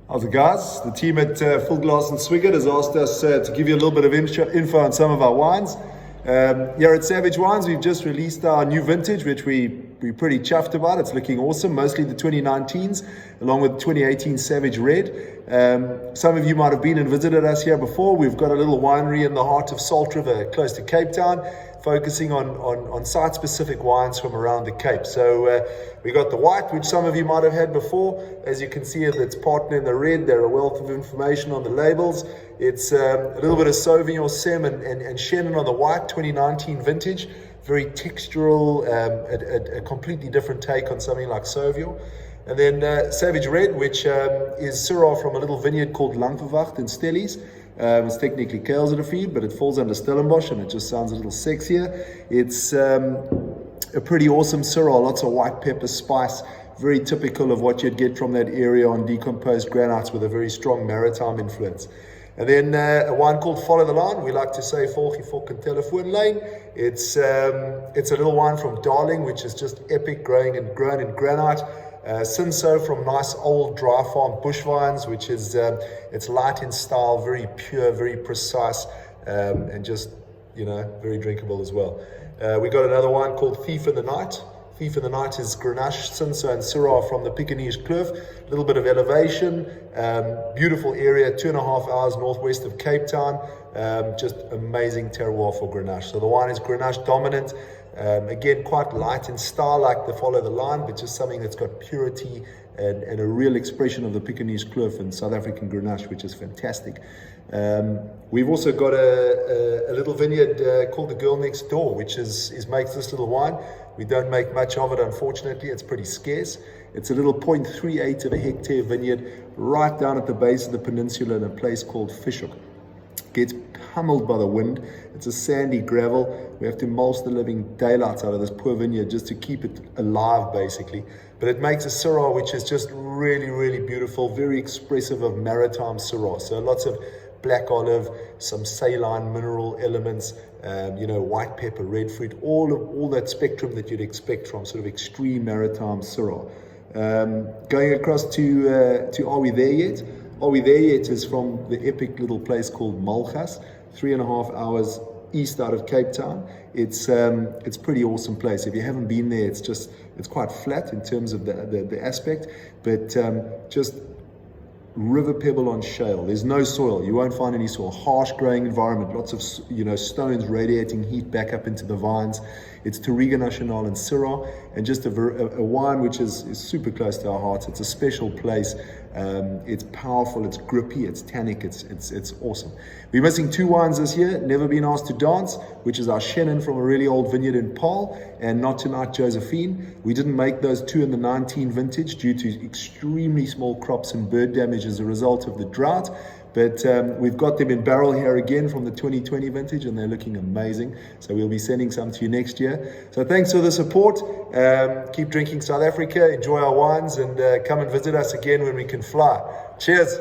How's it, guys? The team at Philglas Swiggot has asked us to give you a little bit of info on some of our wines. Here at Savage Wines, we've just released our new vintage, which we're pretty chuffed about. It's looking awesome, mostly the 2019s, along with 2018 Savage Red. Some of you might have been and visited us here before. We've got a little winery in the heart of Salt River, close to Cape Town, focusing on site-specific wines from around the Cape. So we got the white, which some of you might have had before. As you can see, it's partner in the red. There are a wealth of information on the labels. It's a little bit of Sauvignon Sem and Chenin on the white, 2019 vintage. Very textural, a completely different take on something like Sauvignon. And then Savage Red, which is Syrah from a little vineyard called Langverwacht in Stellies. It's technically Kuilsrivier, but it falls under Stellenbosch, and it just sounds a little sexier. It's a pretty awesome Syrah, lots of white pepper spice, very typical of what you'd get from that area on decomposed granites with a very strong maritime influence. And then a wine called Follow the Line. We like to say Volgie Fok and Telephone Lane. It's a little wine from Darling, which is just epic, grown in granite. Cinso from nice old dry farm bush vines, which is it's light in style, very pure, very precise, and just very drinkable as well. We got another wine called Thief in the Night. Thief in the Night is Grenache, Cinso and Syrah from the Piccaninnish Kloof. A little bit of elevation, beautiful area, 2.5 hours northwest of Cape Town. Just amazing terroir for Grenache. So the wine is Grenache dominant. Again, quite light in style like the Follow the Line, but just something that's got purity and a real expression of the Piccaninnish Kloof and South African Grenache, which is fantastic. We've also got a little vineyard called the Girl Next Door, which makes this little wine. We don't make much of it, unfortunately. It's pretty scarce. It's a little 0.38 of a hectare vineyard right down at the base of the peninsula in a place called Fishhook. Gets pummeled by the wind. It's a sandy gravel. We have to mulch the living daylights out of this poor vineyard just to keep it alive, basically. But it makes a Syrah which is just really, really beautiful, very expressive of maritime Syrah. So lots of black olive, some saline mineral elements, white pepper, red fruit, all that spectrum that you'd expect from sort of extreme maritime Syrah. Going across to Are We There Yet? Are We There Yet is from the epic little place called Mulgas, 3.5 hours east out of Cape Town. It's pretty awesome place. If you haven't been there, it's quite flat in terms of the aspect, but just river pebble on shale. There's no soil. You won't find any soil. Harsh growing environment. Lots of stones radiating heat back up into the vines. It's Touriga Nacional and Syrah, and just a wine which is super close to our hearts. It's a special place. It's powerful. It's grippy. It's tannic. It's awesome. We're missing 2 wines this year. Never Been Asked to Dance, which is our Chenin from a really old vineyard in Paarl, and Not Tonight Josephine. We didn't make those 2 in the 19 vintage due to extremely small crops and bird damage as a result of the drought. But we've got them in barrel here again from the 2020 vintage, and they're looking amazing. So we'll be sending some to you next year. So thanks for the support. Keep drinking South Africa, enjoy our wines, and come and visit us again when we can fly. Cheers.